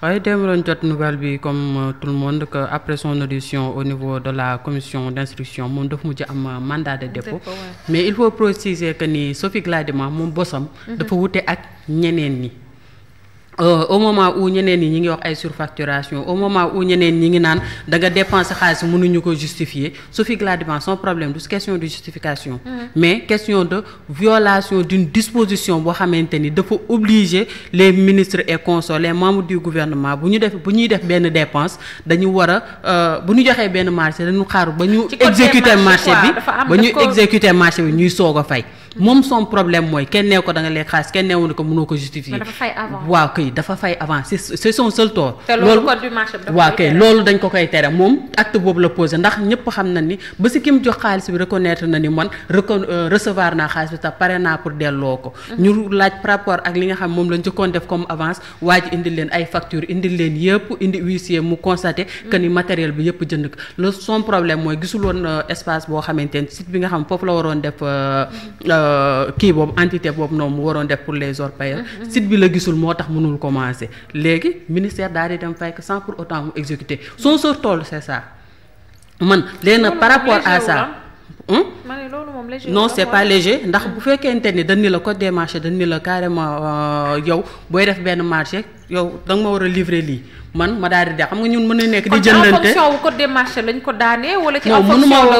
waaye démb lañ jot nouvelle bi comme tout le monde que après son audition au niveau de la commission d'instruction moom dafa mujj am mandat de dépôt. Mais il faut préciser que ni Sophie Gladima moom bosam dafa wute ak ñeneen ñi. Au moment où ñeneen ñi ngi wax ay surfacturation au moment où ñeneen ñi ngi naan da nga dépenser xaalis mënuñu ko justifier Sophie Gladima son problème du question de justification mais question de violation d'une disposition boo xamante ni dafa obliger les ministres et consorts les membres du gouvernement bu ñuy def benn dépense dañu war a bu ñu joxee benn marché dañu xaar ba ñu exécuter marché bi ñuy soog a fay moom son problème mooy kenn nee ko da nga lekk xaalis kenn neewu ne ko mënoo ko justifier waaw kay dafa fay avant c'est son seul tort loolu waaw kay loolu dañ ko koy tere moom acte boobu la posé ndax ñëpp xam na ni ba si ki mu jox xaalis bi reconnaître na ni man recevoir naa xaalis bi te pare naa pour delloo ko ñu laaj par rapport ak li nga xam moom lañ njëkkoon def comme avance waa ji indi leen ay facture indi leen yëpp indi huissier mu constaté que ni matériel bi yëpp jënd ko le son problème mooy gisul woon espace boo xamante ni site bi nga xam foofu la waroon def kii boobu entité boobu noonu mu waroon def pour les orpailleurs site bi la gisul moo tax mënul commencer léegi ministère daal di dem fay que sans pour autant mu exécuter son seul tool c'est ça man léegi nag par rapport à ça non c'est pas léger ndax bu fekkente ni dañ ni la code des marchés dañ ni la carrément yow booy def benn marché yow da nga ma war a livrer lii man ma daal di def xam nga ñun mën na nekk di jëndante kon fonction wu code des marchés lañ ko daanee wala ci en fonction de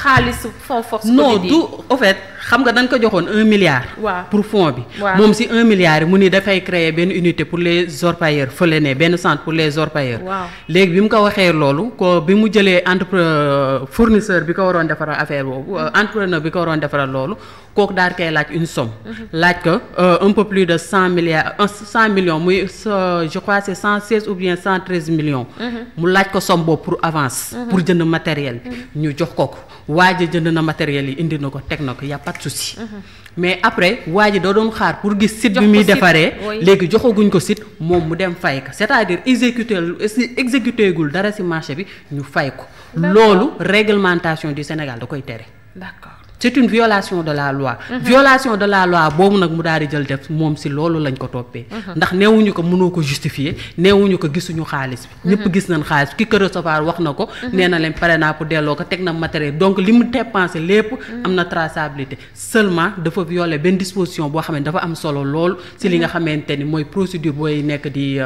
xaalis fonds force non du en fait xam nga dañ ko joxoon 1 milliard pour fonds bi moom si 1 milliard yi mu ni dafay créer benn unité pour les orpailleurs fële ne benn centre pour les orpailleurs léegi bi mu ko waxee loolu ko bi mu jëlee fournisseur bi ko waroon defaral affaire boobu entrepreneur bi ko waroon defaral loolu kooku daal koy laaj une somme laaj ko un peu plus de 100 millions muy je crois c'est 116 ou bien 113 millions mu laaj ko somme boobu pour avance pour jënd matériel bi ñu jox ko waa ji jënd na matériel yi indi na ko teg na ko y a pas de souci mais après waa ji da doon xaar pour gis site bi muy defaree léegi joxaguñ ko site moom mu dem fay ko c'est-à-dire exécuté gul dara ci marché bi ñu fay ko loolu réglementation du Sénégal da koy tere d'accord c'est une violation de la loi violation de la loi boobu nag mu daal di jël def moom ci loolu lañ ko toppee ndax neewuñu ko mënoo ko justifier neewuñu ko gisuñu xaalis bi ñëpp gis nañ xaalis ki ko recevoir wax na ko nee na leen pare naa pour delloo ko teg na matériel donc li mu dépensé lépp am na traçabilité seulement dafa violer benn disposition boo xam ne dafa am solo lool ci li nga xamante ni mooy procédure booy nekk di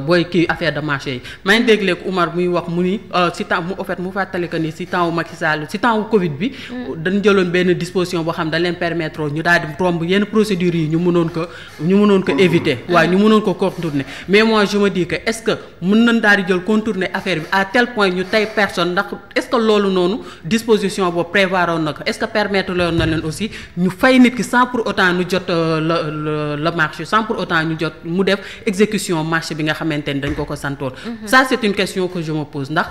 booy kii affaire de marché yi maa ngi dégg léegi Oumar muy wax mu ni si temps mu en fait mu fàttali que ni si temps wu Macky Sall si temps wu Covid bi dañ jëloon benn disposition boo xam dañ leen permettre ñu daal di romb yenn procédures yi ñu mënoon ko éviter waaye ñu mënoon ko contourner mais moi je me dis que est-ce que mën nañ daal di jël contourner affaire bi à tel point ñu tey personne ndax est-ce que loolu noonu disposition boobu prévoir woon na ko est-ce que permettre loon na leen aussi ñu fay nit ki sans pour autant ñu jot le marché sans pour autant ñu jot mu def exécution marché bi nga xamante ni dañ ko santoon ça c'est une question que je me pose ndax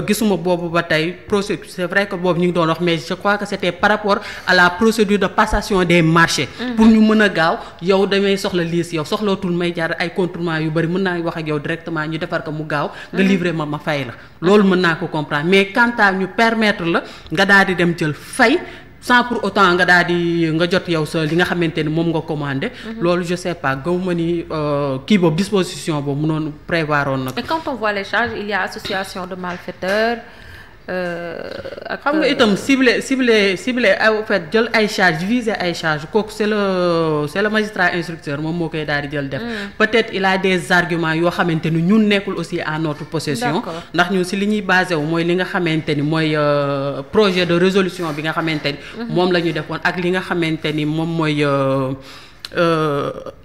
gisuma boobu ba tey procédure c'est vrai que boobu ñu ngi doon wax mais je crois que c'était par rapport à la procédure de passation des marchés pour ñu mën a gaaw yow damay soxla liste yow soxlootul may jaar ay contournement yu bari mën naa wax ak yow directement ñu defar ko mu gaaw nga livrer ma fay la loolu mën naa ko comprendre mais quant à ñu permettre la nga daal di dem jël fay sans pour autant nga daal di nga jot yow sa li nga xamante ni moom nga commandé loolu je sais pas gaw ma ni kii boobu disposition boobu mënoon prévoir woon nag. Et quand on voit les charges il y a association de malfaiteurs xam nga itam ciblé ay en fait jël ay charges viser ay charges kooku c'est le magistrat instructeur moom moo koy daal di jël def peut-être il a des arguments yoo xamante ni ñun nekkul aussi à notre possession ndax ñun ci li ñuy basé wu mooy li nga xamante ni mooy projet de résolution bi nga xamante ni moom la ñu defoon ak li nga xamante ni moom mooy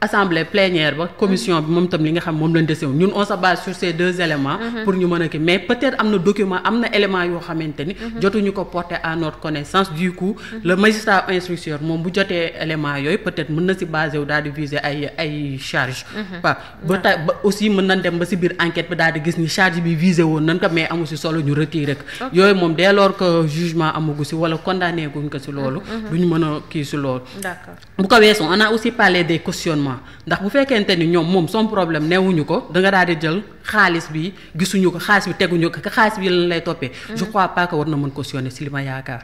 assemblée plénière ba commission bi moom tam li nga xam moom lañ dese ñun on se base sur ces deux éléments pour ñu mën a kii mais peut-être am na document am na élément yoo xamante ni jotuñu ko porter à notre connaissance du coup le magistrat instructeur moom bu jotee élément yooyu peut-être mën na ci basé wu daal di viser ay charge waaw ba tey ba aussi mën nañ dem ba ci biir enquête bi daal di gis ni charge bi visé woon nañ ko mais amu ci solo ñu retirer ko yooyu moom dès lors que jugement amugu ci wala condamné guñ ko ci loolu duñu mën a kii ci loolu bu ko weesoo on a aussi parler des cautionnements ndax bu fekkente ni ñoom moom son problème neewuñu ko da nga daal di jël xaalis bi gisuñu ko xaalis bi teguñu ko xaalis bi lan lay toppee. je crois pas que war na mën cautionner si li ma yaakaar.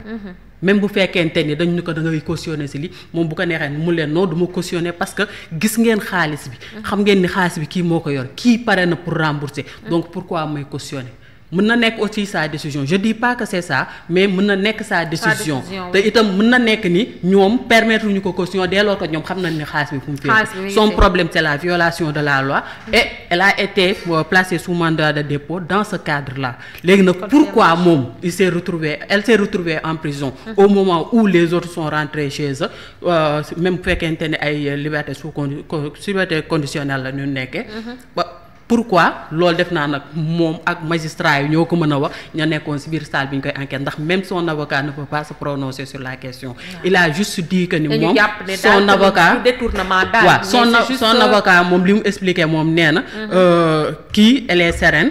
même bu fekkente ni dañ ñu ko da ngay cautionner si li moom bu ko neexee mu leen non du ma cautionner parce que gis ngeen xaalis bi. xam ngeen ni xaalis bi kii moo ko yor kii pare na pour rembourser donc pourquoi may cautionner. mën na nekk aussi sa décision je dis pas que c'est ça mais mën na nekk sa décision te itam mën na nekk ni ñoom permettre ñu ko caution dès lors que ñoom xam nañ ni xaalis bi fu mu féete son problème c'est la violation de la loi et elle a été placée sous mandat de dépôt dans ce cadre là léegi nag pourquoi moom elle s'est retrouvée en prison au moment où les autres sont rentrés chez eux même bu fekkente ne ay liberté liberté conditionnelle la ñu nekkee pourquoi loolu def naa nag moom ak magistrat yi ñoo ko mën a wax ña nekkoon ci biir salle bi ñu koy enquête ndax même son avocat ne peut pas se prononcer sur la question il a juste dit que ni moom son avocat waaw son avocat moom li mu expliqué moom nee na kii elle est sereine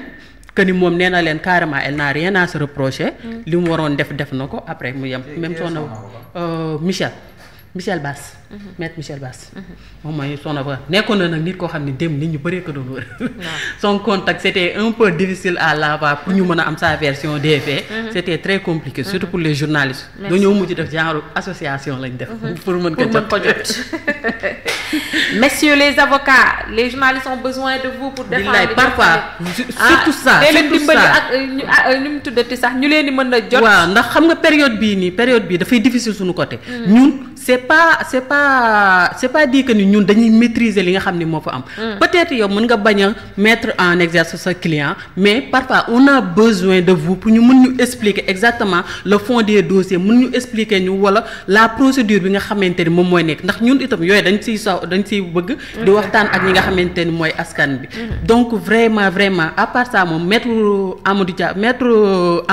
que ni moom nee na leen carrément elle n'a rien à se reprocher li mu waroon def na ko après mu yem même son avocat Michel Bass maître Michel Bass moom mooy son avocat nekkoon na nag nit koo xam ne dem nit ñu bëree ko doon wër son contact c'était un peu difficile à l'avoir pour ñu mën a am sa version des faits c'était très compliqué surtout pour les journalistes dañoo mujj def genre association lañ def pour mën ko jot messieurs les avocats les journalistes ont besoin de vous pour défendre parfois surtout ça ak ñu mu tuddati sax ñu leen di mën a jot waaw ndax xam nga période bii dafay difficile suñu côté ñun c'est pas dit que ni ñun dañuy maîtriser li nga xam ni moo fa am peut-être yow mën nga bañ a mettre en exerce sa client mais parfois on a besoin de vous pour ñu mën ñu expliquer exactement le fond des dossiers mën ñu expliquer ñu wala la procédure bi nga xamante ni moom mooy nekk ndax ñun itam yooyu dañ siy bëgg di waxtaan ak ñi nga xamante ni mooy askan bi donc vraiment à part ça moom maître Amadou Diallo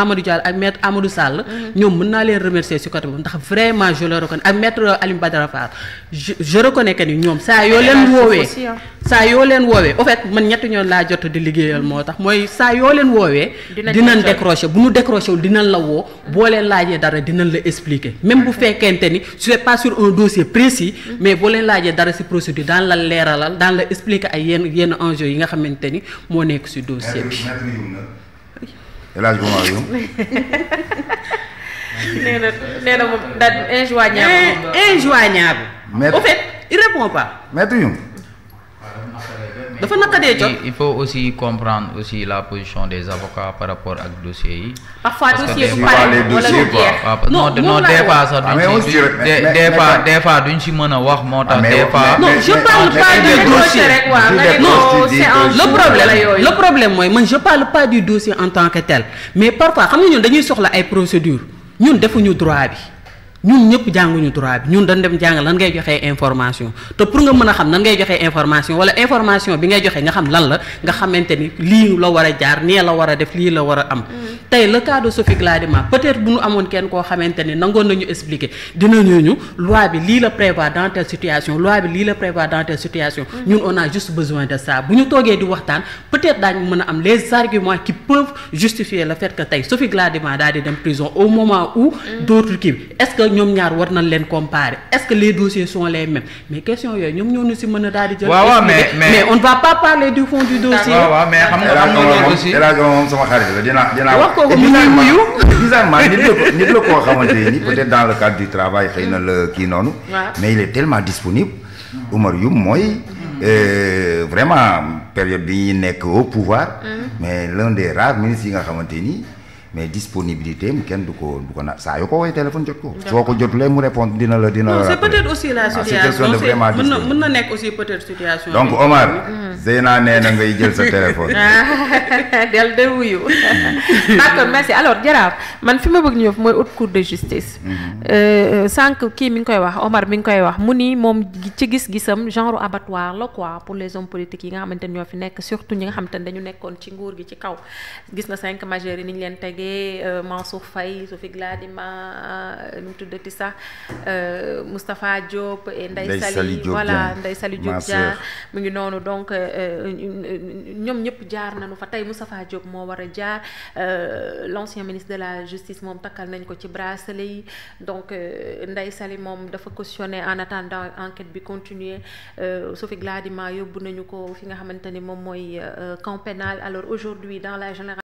ak maître Amadou Sall ñoom mën naa leen remercier ci côté boobu ndax vraiment je le reconnais ak maître Alioune Badara Fall je reconnais que ni ñoom saa yoo leen woowee au fait man ñetti ñoon laa jot di liggéeyal moo tax mooy saa yoo leen woowee dinañ décrocher bu ñu décrocher wul dinañ la woo boo leen laajee dara dinañ la expliquer même bu fekkente ni c'est pas sur un dossier précis mais boo leen laajee dara ci procédure daan la leeralal daan la expliquer ay yenn enjeux yi nga xamante ni moo nekk ci dossier bi nee na moom daal injoignable. Au fait il répond pas. Maître Youm. dafa naqadee jot. Il faut aussi comprendre aussi la position des avocats par rapport ak dossiers yi. parfois dossier bu pare wala lu jeex. non des fois sax des fois duñ ci mën a wax moo tax. des fois non je parle pas du dossier rek le problème mooy man je parle pas du dossier en tant que tel mais parfois xam nga ñun dañuy soxla ay procédures ñun defuñu droit bi. ñun ñëpp jànguñu droit bi ñun dañ dem jàng lan ngay joxee information te pour nga mën a xam nan ngay joxee information wala information bi ngay joxe nga xam lan la nga xamante ni lii la war a jaar nee la war a def lii la war a am. tey le cas de Sophie Gladima peut-être bu ñu amoon kenn koo xamante ni nangoon nañu expliquer dinañu ñu loi bi lii la prévoir dans telle situation loi bi lii la prévoir dans telle situation. ñun on a juste besoin de ça bu ñu toogee di waxtaan peut-être daañu mën a am les arguments qui peuvent justifier le fait que tey Sophie Gladima daal di dem prison au moment où d'autres kii est-ce que ñoom ñaar war nañ leen comparer est-ce que les dossiers sont les mêmes mais question yooyu ñoom ñoo ñu ci mën a daal di jël. mais on ne va pas parler du fond du dossier. waaw mais xam nga aussi moom sama xarit la dinaa wax ko bizarrement nit la koo xamante ni peut-être dans le cadre du travail xëy na la kii noonu. mais il est tellement disponible. Oumar Youm mooy vraiment période bi ñuy nekk au pouvoir. mais l'un des rares ministres yi nga xamante ni. mais disponibilité am kenn du ko na saa yoo ko woowee téléphone jot ko. soo ko jotulee mu répondre dina la. non c'est peut-être aussi la situation mën na nekk aussi peut-être situation. donc Omar. Zeyna nee na ngay jël sa téléphone. del wuyu. d'accord merci alors Jaraaf man fi ma bëgg ñëw mooy haute cour de justice. sànq kii mi ngi koy wax Omar mi ngi koy wax mu ni moom ci gis-gisam genre abattoir la quoi pour les hommes politiques yi nga xamante ne ñoo fi nekk surtout ñi nga xamante ne dañu nekkoon ci nguur gi ci kaw gis na 5 majeurs yi ni ñu leen teg jege Mansour Faye Sophie Gladima nu mu tuddati sax Moustapha Diop et Ndeye Sali voilà Ndeye Sali Diop jaar mu ngi noonu donc ñoom ñëpp jaar nañu fa tey Moustapha Diop moo war a jaar l'ancien ministre de la justice moom takkal nañ ko ci bracelet yi donc Ndeye Sali moom dafa cautionné en attendant enquête bi continuer Sophie Gladima yóbbu nañu ko fi nga xamante ni moom mooy camp pénal alors aujourd'hui dans la génération